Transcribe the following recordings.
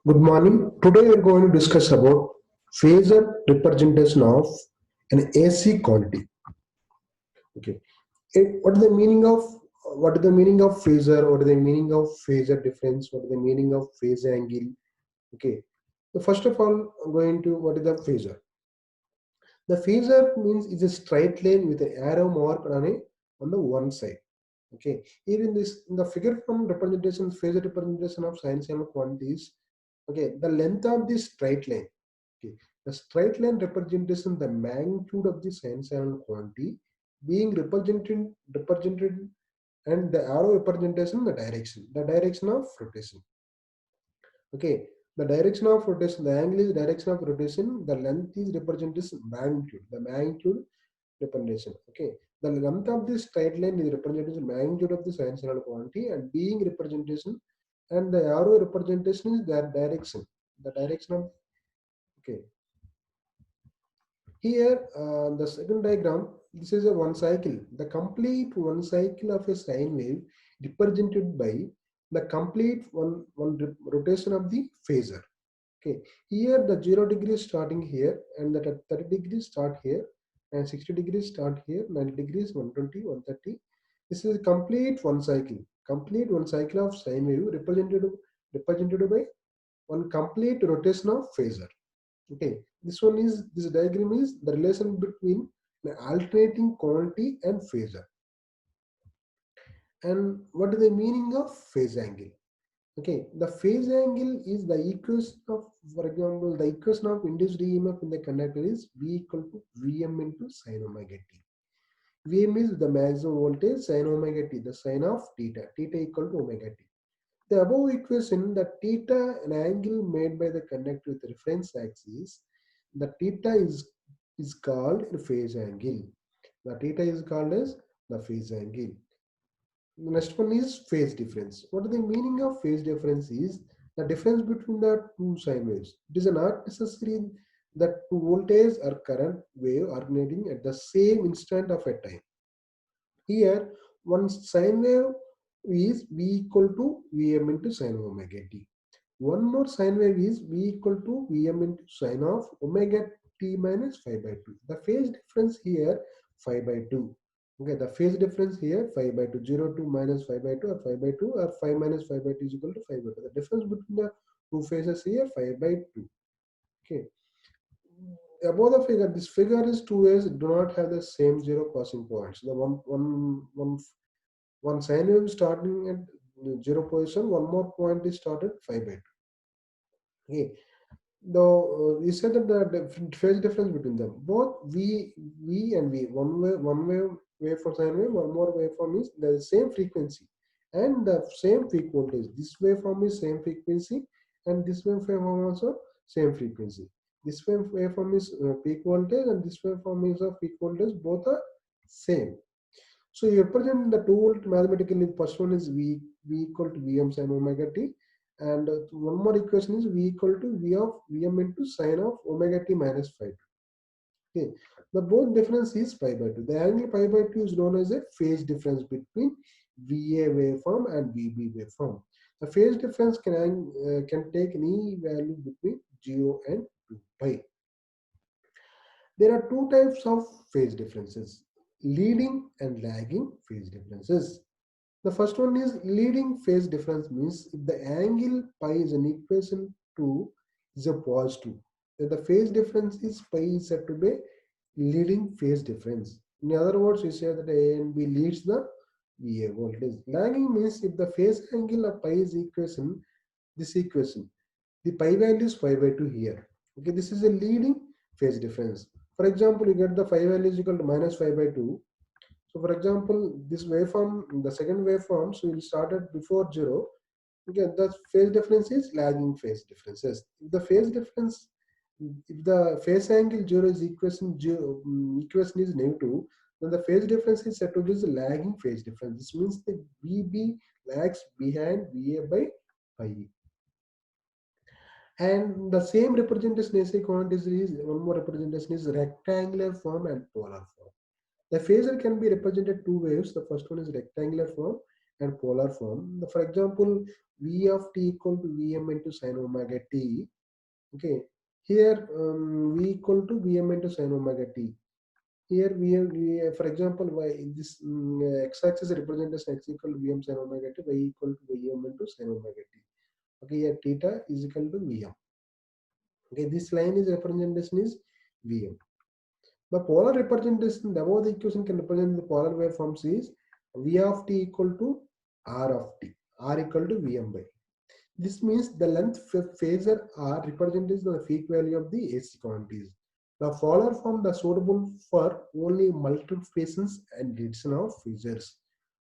Good morning. Today we are going to discuss about phasor representation of an AC quantity. Okay. What is the meaning of phasor? What is the meaning of phasor difference? What is the meaning of phase angle? Okay. So first of all, I'm going to what is the phasor? The phasor means is a straight line with an arrow mark on the one side. Okay. Here in the figure form representation, phasor representation of sinusoidal quantities. Okay, the length of this straight line. Okay, the straight line representation the magnitude of the sinusoidal quantity being represented, and the arrow representation the direction of rotation. Okay, the direction of rotation, the angle is direction of rotation, the length is representation magnitude, the magnitude representation. Okay, the length of this straight line is representation magnitude of the sinusoidal quantity and being representation, and the arrow representation is their direction, the direction of. Okay, here the second diagram, this is a one cycle, the complete one cycle of a sine wave represented by the complete one rotation of the phasor. Okay, here the 0 degrees starting here, and the 30 degrees start here, and 60 degrees start here, 90 degrees, 120, 130. This is a complete one cycle of sine wave represented by one complete rotation of phasor. Okay, this diagram is the relation between the alternating quantity and phasor. And what is the meaning of phase angle? Okay, the phase angle is the equation of, for example, the equation of induced EMF in the conductor is V equal to Vm into sin omega t. Vm is the maximum voltage, sin omega t, the sine of theta, theta equal to omega t. The above equation, the theta, an angle made by the conductor with the reference axis, the theta is called a phase angle. The theta is called as the phase angle. The next one is phase difference. What is the meaning of phase difference is the difference between the two sine waves. It is not necessary that two voltage or current wave originating at the same instant of a time. Here, one sine wave is V equal to Vm into sin omega t. One more sine wave is V equal to Vm into sine of omega t minus 5 by 2. The phase difference here 5 by 2. Okay, the phase difference here 5 by 2, 0 to minus 5 by 2 or 5 by 2 or 5 minus 5 by 2 is equal to 5 by 2. The difference between the two phases here 5 by 2. Okay. Above the figure, this figure is two ways do not have the same zero crossing points. The one sine wave starting at 0 position, one more point is started 5 by 2. Okay. Though we said that the phase difference between them, both V and V, one wave for sine wave, one more waveform is the same frequency and the same peak voltage. This waveform is same frequency, and this waveform also same frequency. This waveform is peak voltage, and this waveform is of peak voltage. Both are same. So you represent the two volt mathematically. First one is V equal to Vm sin omega t, and one more equation is V equal to V of Vm into sine of omega t minus 5. Okay, the both difference is pi by 2. The angle pi by 2 is known as a phase difference between VA waveform and VB waveform. The phase difference can take any value between 0 and 2 pi. There are two types of phase differences: leading and lagging phase differences. The first one is leading phase difference, means if the angle pi is an equation to is a positive, then the phase difference is pi is said to be leading phase difference. In other words, we say that A and B leads the VA voltage. Lagging means if the phase angle of pi is this equation, the pi value is 5 by 2 here. Okay, this is a leading phase difference. For example, you get the pi value is equal to minus 5 by 2. So for example, this waveform, the second waveform, so will start at before 0. Okay, the phase difference is lagging phase differences. If the phase difference, if the phase angle 0 is equation is negative, then the phase difference is said to be the lagging phase difference. This means the VB lags behind VA by pi. And the same representation AC quantities is one more representation is rectangular form and polar form. The phasor can be represented two ways. The first one is rectangular form and polar form. For example, V of t equal to Vm into sine omega t. Okay, here V equal to Vm into sine omega t. Here for example, this x-axis represents x equal to Vm sin omega t, y equal to Vm into sin omega t. Okay, here theta is equal to Vm. Okay, this line is representation is Vm. The polar representation above the equation can represent the polar waveforms is V of t equal to R of t, R equal to Vm by. This means the length phasor R represents the peak value of the AC quantities. The polar form is suitable for only multiplications and addition of phasors.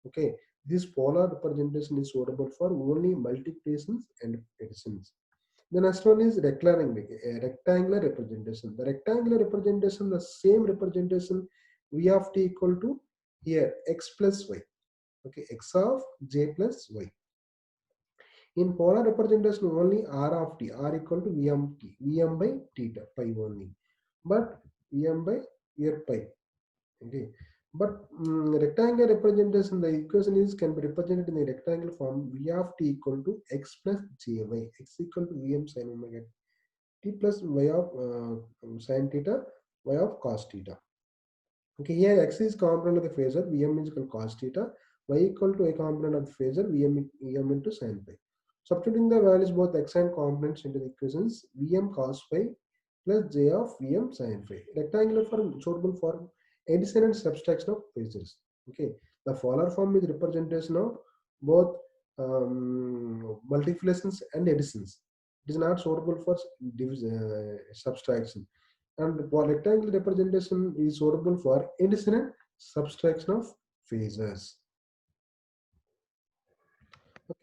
Okay, this polar representation is suitable for only multiplications and additions. The next one is rectangular representation. The rectangular representation, the same representation V of t equal to here x plus y. Okay, x of j plus y. In polar representation, only R of t, R equal to Vm t, Vm by theta, pi only. But Vm by here pi. Okay. But rectangular representation, the equation is can be represented in the rectangular form V of t equal to x plus jy, x equal to Vm sin omega t plus y of sin theta, y of cos theta. Okay, here x is component of the phasor, Vm is equal to cos theta, y equal to a component of the phasor, Vm into sin pi. Substituting the values both x and components into the equations, Vm cos phi plus j of Vm sin phi. Rectangular form suitable for addition and subtraction of phasors. Okay, the polar form is representation of both multiplications and additions. It is not suitable for subtraction. And for rectangular representation is suitable for addition and subtraction of phasors.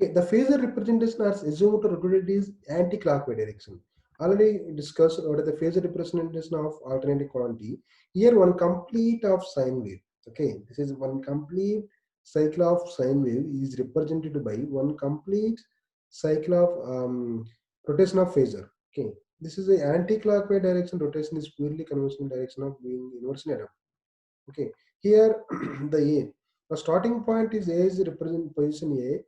Okay, the phasor representation are assumed to rotate is anti-clockwise direction. Already discussed what is the phasor representation of alternating quantity. Here one complete of sine wave. Okay, this is one complete cycle of sine wave is represented by one complete cycle of rotation of phasor. Okay, this is the anti-clockwise direction. Rotation is purely conventional direction of being inversely adapted. Okay, here the starting point is A is represent position A.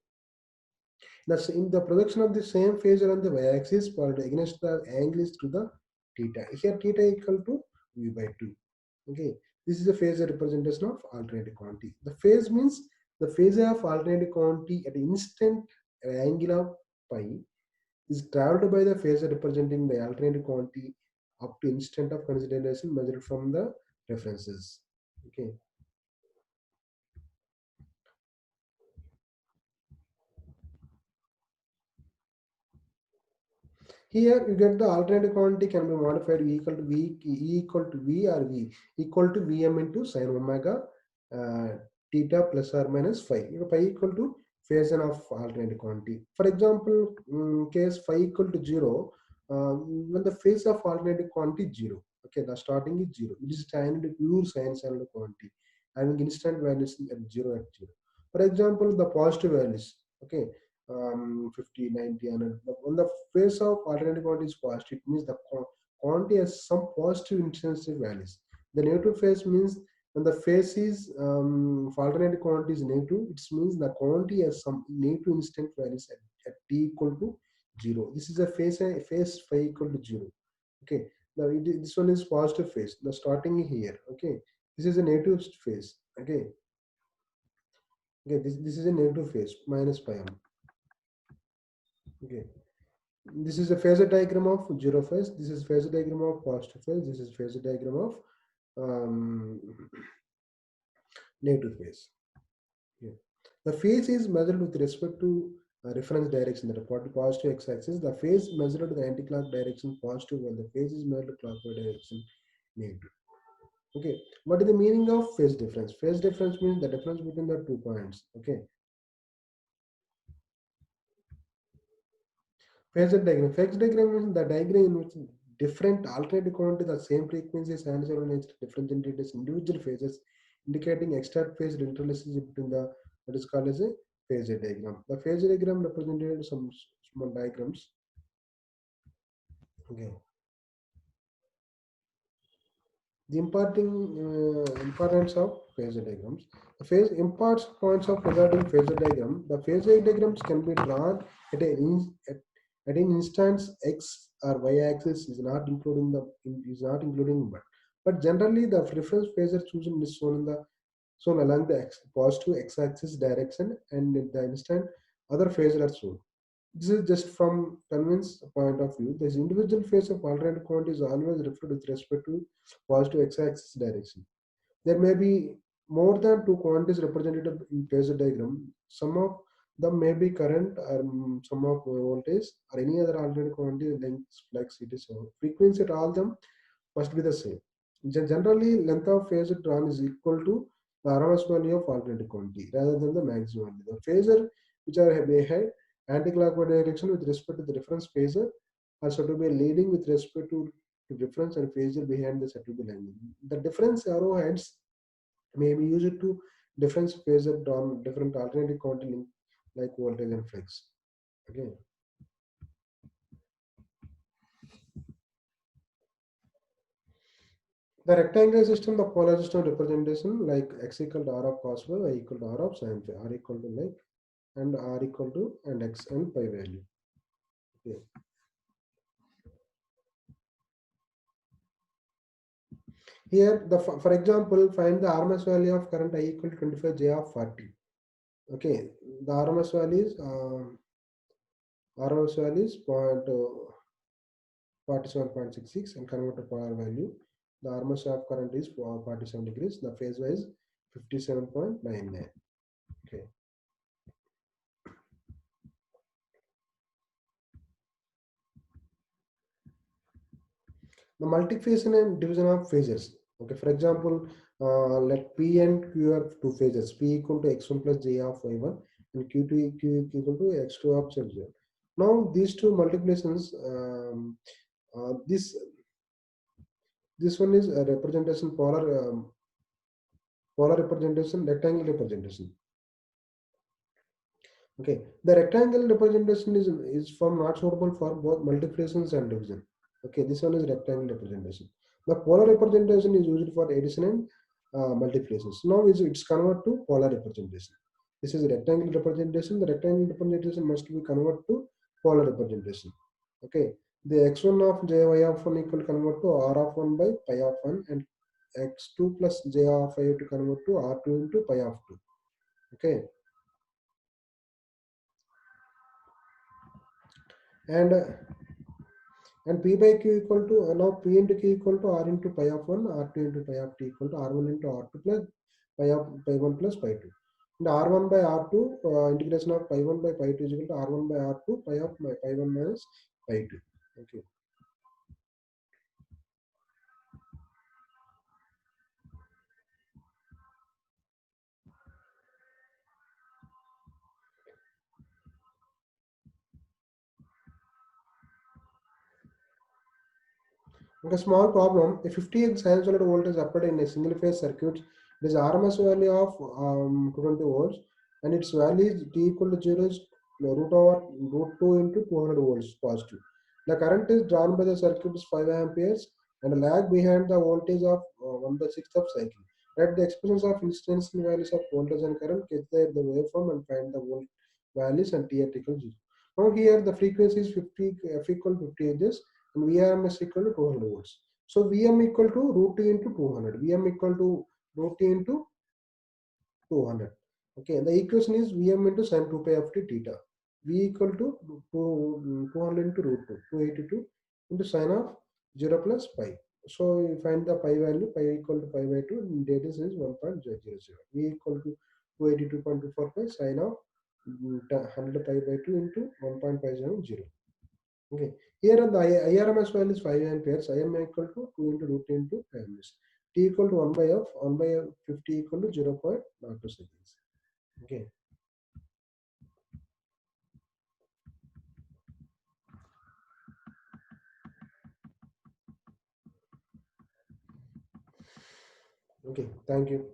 That's in the projection of the same phasor on the y-axis, but against the angle is to the theta. Here theta equal to v by 2. Okay, this is the phasor representation of alternating quantity. The phase means the phasor of alternating quantity at instant angle of pi is traveled by the phasor representing the alternating quantity up to instant of consideration measured from the references. Okay. Here you get the alternative quantity can be modified V equal to V, E equal to V or V equal to Vm into sin omega theta plus or minus phi. Pi equal to phasor of alternative quantity. For example, case phi equal to 0, when the phase of alternative quantity is 0. Okay, the starting is 0. It is standard pure sinusoidal quantity having instant values at 0 at 0. For example, the positive values. Okay, 50, 90, 100. When the phase of alternative quantity is positive, it means the quantity has some positive intrinsic values. The negative phase means when the phase is for alternative quantity is negative, it means the quantity has some negative instant values at t equal to 0. This is a phase phi equal to 0. Okay, now this one is positive phase. The starting here. Okay, this is a negative phase. Okay, this is a negative phase minus pi m. Okay, this is a phasor diagram of 0 phase. This is phasor diagram of positive phase. This is phasor diagram of negative phase. Yeah. The phase is measured with respect to reference direction, that is positive x-axis. The phase measured the anti-clock direction positive, while the phase is measured clockwise direction negative. Okay, what is the meaning of phase difference? Phase difference means the difference between the 2 points. Okay. Phasor diagram. Phase diagram means the diagram in which different alternative quantities the same frequency, sinusoidal nature, different entities, individual phases, indicating extra phase interrelationship between the that is called as a phasor diagram. The phasor diagram represented some small diagrams. Okay. The importance of phasor diagrams. The phase imparts points of regarding phasor diagram. The phasor diagrams can be drawn at at an instance x or y axis is not including but generally the reference phasor chosen is shown along the positive x-axis direction, and in the instant other phasor are shown. This is just from convince point of view. This individual phase of alternate quantity is always referred with respect to positive x-axis direction. There may be more than two quantities represented in phasor diagram. Some of them may be current, or some of voltage, or any other alternate quantity length, flux, etc. Frequency at all them must be the same. Generally, length of phasor drawn is equal to the RMS value of alternating quantity rather than the maximum value. The phasor which are ahead anti-clockwise direction with respect to the reference phasor are said to be leading with respect to reference and phasor behind the said to be lagging. The difference arrowheads may be used to difference phasor drawn different alternative quantity like voltage and flux. Okay. The rectangular system, the polar system representation like x equal to r of cos phi, y equal to r of sin phi, r equal to like, and r equal to and x and pi value. Okay. Here, for example, find the RMS value of current I equal to 25 J of 40. Okay, the RMS value is 47.66 and convert to polar value. The RMS of current is 47 degrees. The phase wise 57.99. Okay. The multiplication and division of phases. Okay, for example, let P and Q are two phases. P equal to x1 plus j of y1 and Q equal to x2 of z0. Now these two multiplications, this one is a representation polar representation, rectangle representation. Okay, the rectangle representation is from not suitable for both multiplications and division. Okay, this one is rectangle representation. The polar representation is used for addition and multiplications. Now it's converted to polar representation. This is rectangle representation. The rectangle representation must be converted to polar representation. Okay, the x1 of j y of 1 equal to convert to r of 1 by pi of 1, and x2 plus j of 5 to convert to r2 into pi of 2. Okay. And P by Q equal to now P into Q equal to R into pi of 1, R2 into pi of t equal to R1 into R2 plus pi 1 plus pi 2. And R1 by R2 integration of pi 1 by pi 2 is equal to R1 by R2 pi of pi 1 minus pi 2. Okay. A small problem, a 50x sinusoidal voltage applied in a single phase circuit, it is RMS value of 220 volts, and its value is t equal to 0 is root 2 into 200 volts positive. The current is drawn by the circuit is 5 amperes and a lag behind the voltage of 1 by 6 of cycle. Write the expressions of instance values of voltage and current, get there the waveform and find the volt values and t at equal 0. Now here the frequency is 50 f equal to 50 Hz and Vm is equal to 200 volts. So Vm equal to root T into 200. Vm equal to root T into 200. Okay, and the equation is Vm into sin 2 pi of t theta. V equal to 200 into root 2, 282 into sin of 0 plus pi. So you find the pi value, pi equal to pi by 2, and data is 1.000. V equal to 282.24 pi sin of 100 pi by 2 into 1.570. Okay. Here the IRMS value is 5 amperes. Im equal to 2 into root into amperes. T equal to 1 by f, 1 by 50 equal to 0.02 seconds. Okay. Okay. Thank you.